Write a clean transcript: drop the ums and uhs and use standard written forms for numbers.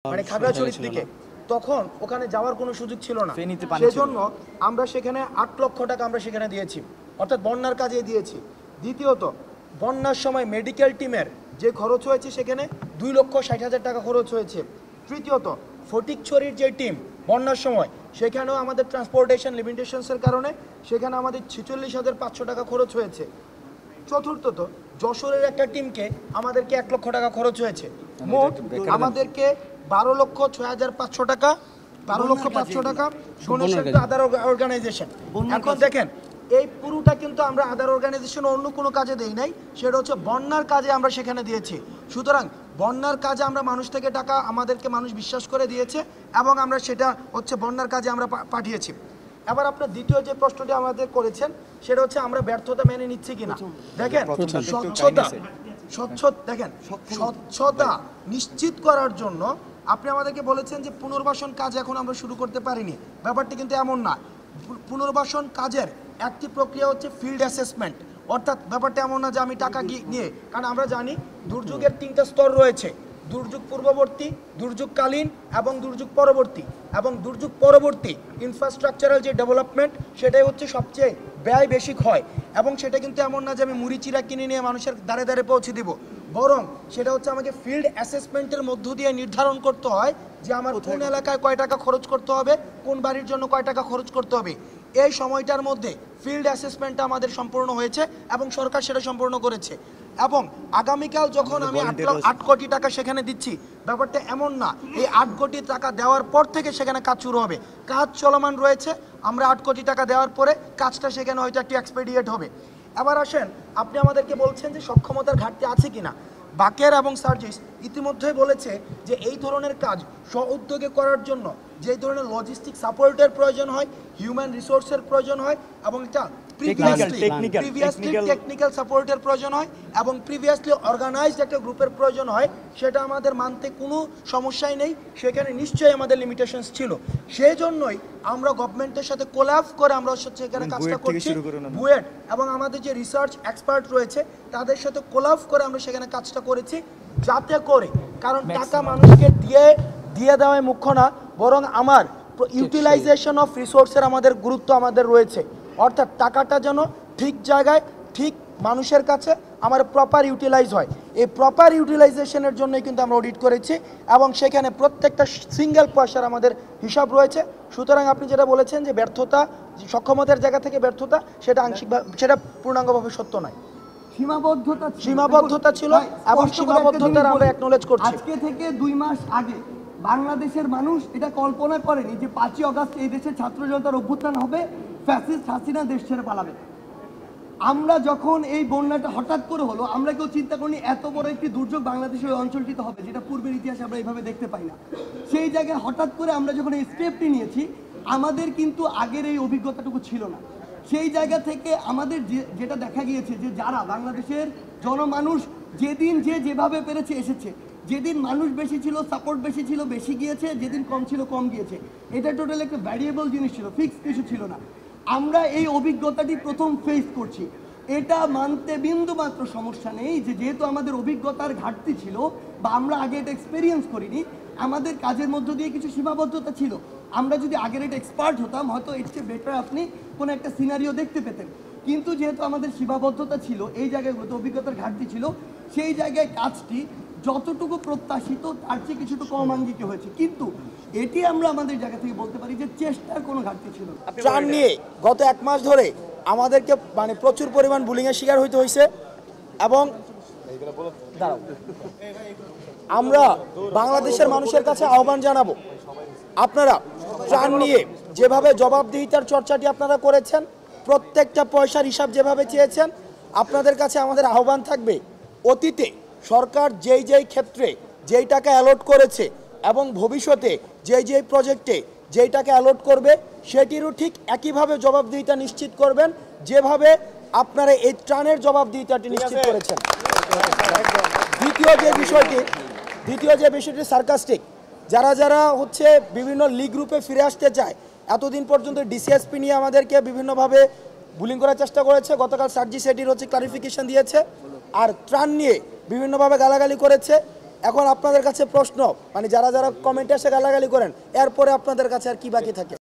মানে খাগড়াছড়ির দিকে, তখন ওখানে যাওয়ার কোনো সুযোগ ছিল না। সেজন্য আমরা সেখানে 8 লক্ষ টাকা আমরা সেখানে দিয়েছি, অর্থাৎ বন্যার কাজে দিয়েছি। দ্বিতীয়ত, বন্যার সময় মেডিকেল টিমের যে খরচ হয়েছে সেখানে 2,60,000 টাকা খরচ হয়েছে। তৃতীয়ত, ফটিকছড়ির যে টিম বন্যার সময়, সেখানেও আমাদের ট্রান্সপোর্টেশন লিমিটেশনসের কারণে সেখানে আমাদের 46,500 টাকা খরচ হয়েছে। চতুর্থত, যশোরের একটা টিমকে আমাদেরকে 1 লক্ষ টাকা খরচ হয়েছে। মোট আমাদেরকে 12,06,500 টাকা, 12,05,000 টাকা ডোনেশন টু আদার অর্গানাইজেশন। এখন দেখেন, এই পুরোটা কিন্তু আমরা আদার অর্গানাইজেশন অন্য কোনো কাজে দেই নাই, সেটা হচ্ছে বন্যার কাজে আমরা সেখানে দিয়েছি। সুতরাং বন্যার কাজে আমরা মানুষ থেকে টাকা আমাদেরকে মানুষ বিশ্বাস করে দিয়েছে এবং আমরা সেটা হচ্ছে বন্যার কাজে আমরা পাঠিয়েছি। এবার আপনার দ্বিতীয় যে প্রশ্নটি আমাদের করেছেন সেটা হচ্ছে আমরা ব্যর্থতা মেনে নিচ্ছি কিনা। দেখেন, স্বচ্ছতা নিশ্চিত করার জন্য আপনি আমাদেরকে বলেছেন যে পুনর্বাসন কাজ এখন আমরা শুরু করতে পারিনি। ব্যাপারটি কিন্তু এমন না। পুনর্বাসন কাজের একটি প্রক্রিয়া হচ্ছে ফিল্ড অ্যাসেসমেন্ট, অর্থাৎ ব্যাপারটা এমন না যে আমি টাকা নিয়ে, কারণ আমরা জানি দুর্যোগের 3টা স্তর রয়েছে: দুর্যোগ পূর্ববর্তী, দুর্যোগকালীন এবং দুর্যোগ পরবর্তী। এবং দুর্যোগ পরবর্তী ইনফ্রাস্ট্রাকচারাল যে ডেভেলপমেন্ট, সেটাই হচ্ছে সবচেয়ে ব্যয় বেশি হয়। এবং সেটা কিন্তু এমন না যে আমি মুড়িচিরা কিনে নিয়ে মানুষের দ্বারে দ্বারে পৌঁছে দিব, বরং সেটা হচ্ছে আমাকে ফিল্ড অ্যাসেসমেন্টের মধ্য দিয়ে নির্ধারণ করতে হয় যে আমার কোন এলাকায় কয় টাকা খরচ করতে হবে, কোন বাড়ির জন্য কয় টাকা খরচ করতে হবে। এই সময়টার মধ্যে ফিল্ড অ্যাসেসমেন্টটা আমাদের সম্পূর্ণ হয়েছে এবং সরকার সেটা সম্পূর্ণ করেছে। এবং আগামীকাল যখন আমি 8 কোটি টাকা সেখানে দিচ্ছি, ব্যাপারটা এমন না এই 8 কোটি টাকা দেওয়ার পর থেকে সেখানে কাজ শুরু হবে। কাজ চলমান রয়েছে। আমরা 8 কোটি টাকা দেওয়ার পরে কাজটা সেখানে হয়তো একটু এক্সপেডিয়েট হবে। এবার আসেন, আপনি আমাদেরকে বলছেন যে সক্ষমতার ঘাটতি আছে কিনা। বাকের এবং সার্জিস ইতিমধ্যে বলেছে যে এই ধরনের কাজ স্ব-উদ্যোগে করার জন্য যে ধরনের লজিস্টিক সাপোর্টের প্রয়োজন হয়, হিউম্যান রিসোর্সের প্রয়োজন হয় এবং এটা প্রিভিয়াসলি টেকনিক্যাল সাপোর্টের প্রয়োজন হয় এবং প্রিভিয়াসলি অর্গানাইজড একটা গ্রুপের প্রয়োজন হয়, সেটা আমাদের মানতে কোনো সমস্যাই নেই। সেখানে নিশ্চয়ই আমাদের লিমিটেশনস ছিল। সেই জন্যই আমরা গভর্নমেন্টের সাথে কোল্যাব করে আমরা সেখানে কাজটা করছি। বুয়েট এবং আমাদের যে রিসার্চ এক্সপার্ট রয়েছে তাদের সাথে কোল্যাব করে আমরা সেখানে কাজটা করেছি, যাতে করে, কারণ টাকা মানুষকে দিয়ে দেওয়াই মুখ্য না, বরং আমার ইউটিলাইজেশন অফ রিসোর্সের আমাদের গুরুত্ব আমাদের রয়েছে। অর্থাৎ টাকাটা যেন ঠিক জায়গায় ঠিক মানুষের কাছে আমার প্রপার ইউটিলাইজ হয়। এই প্রপার ইউটিলাইজেশনের জন্যই কিন্তু আমরা অডিট করেছি এবং সেখানে প্রত্যেকটা সিঙ্গেল পয়সার আমাদের হিসাব রয়েছে। সুতরাং আপনি যেটা বলেছেন যে ব্যর্থতা, সক্ষমতার জায়গা থেকে ব্যর্থতা, সেটা আংশিকভাবে, সেটা পূর্ণাঙ্গভাবে সত্য নয়। সীমাবদ্ধতা ছিল এবং সীমাবদ্ধতার আমরা অ্যাকনলেজ করছি। আজকে থেকে 2 মাস আগে বাংলাদেশের মানুষ এটা কল্পনা করেনি যে 5ই আগস্ট এই দেশে ছাত্র জনতার অভ্যুত্থান হবে, ফ্যাসিস্ট হাসিনা দেশ ছেড়ে পালাবে। আমরা যখন এই বন্যাটা হঠাৎ করে হলো, আমরা কেউ চিন্তা করিনি এত বড় একটি দুর্যোগ বাংলাদেশের ওই অঞ্চলটিতে হবে, যেটা পূর্বের ইতিহাসে আমরা এইভাবে দেখতে পাই না। সেই জায়গায় হঠাৎ করে আমরা যখন এই স্টেপটি নিয়েছি, আমাদের কিন্তু আগের এই অভিজ্ঞতাটুকু ছিল না। সেই জায়গা থেকে আমাদের যেটা দেখা গিয়েছে যে যারা বাংলাদেশের জনমানুষ যেদিন যেভাবে পেরেছে এসেছে, যেদিন মানুষ বেশি ছিল সাপোর্ট বেশি ছিল বেশি গিয়েছে, যেদিন কম ছিল কম গিয়েছে। এটা টোটাল একটা ভ্যারিয়েবল জিনিস ছিল, ফিক্সড কিছু ছিল না। আমরা এই অভিজ্ঞতাটি প্রথম ফেস করছি। এটা মানতে বিন্দু মাত্র সমস্যা নেই যে যেহেতু আমাদের অভিজ্ঞতার ঘাটতি ছিল বা আমরা আগে এটা এক্সপেরিয়েন্স করিনি, আমাদের কাজের মধ্য দিয়ে কিছু সীমাবদ্ধতা ছিল। আমরা যদি আগের এটা এক্সপার্ট হতাম, হয়তো এর চেয়ে বেটার আপনি কোনো একটা সিনারিও দেখতে পেতেন। কিন্তু যেহেতু আমাদের সীমাবদ্ধতা ছিল, এই জায়গাগুলোতে অভিজ্ঞতার ঘাটতি ছিল, সেই জায়গায় কাজটি যতটুকু প্রত্যাশিত তার চেয়ে কিছুটা কম আঙ্গিকে হয়েছে। কিন্তু এটি আমরা আমাদের জায়গা থেকে বলতে পারি যে চেষ্টার কোনো ঘাটতি ছিল। ত্রাণ নিয়ে গত 1 মাস ধরে আমাদেরকে মানে প্রচুর পরিমাণ বুলিংয়ের শিকার হইতে হয়েছে এবং আমরা বাংলাদেশের মানুষের কাছে আহ্বান জানাবো, আপনারা ত্রাণ নিয়ে যেভাবে জবাবদিহিতার চর্চাটি আপনারা করেছেন, প্রত্যেকটা পয়সার হিসাব যেভাবে চেয়েছেন, আপনাদের কাছে আমাদের আহ্বান থাকবে অতীতে সরকার যেই ক্ষেত্রে যেই টাকা অ্যালট করেছে এবং ভবিষ্যতে যেই প্রজেক্টে যেই টাকা অ্যালট করবে, সেটিরও ঠিক একইভাবে জবাবদিহিতা নিশ্চিত করবেন যেভাবে আপনারা এই ত্রাণের জবাবদিহিতাটি নিশ্চিত করেছেন। দ্বিতীয় যে বিষয়টি সার্কাস্টিক, যারা হচ্ছে বিভিন্ন লিগ গ্রুপে ফিরে আসতে চায়, এতদিন পর্যন্ত ডিসিএসপি নিয়ে আমাদেরকে বিভিন্নভাবে বুলিং করার চেষ্টা করেছে। গতকাল সার্জি সেটির হচ্ছে ক্লারিফিকেশন দিয়েছে, আর ত্রাণ নিয়ে বিভিন্নভাবে গালাগালি করেছে। এখন আপনাদের কাছে প্রশ্ন, মানে যারা যারা কমেন্টে এসে গালাগালি করেন, এরপরে আপনাদের কাছে আর কি বাকি থাকে?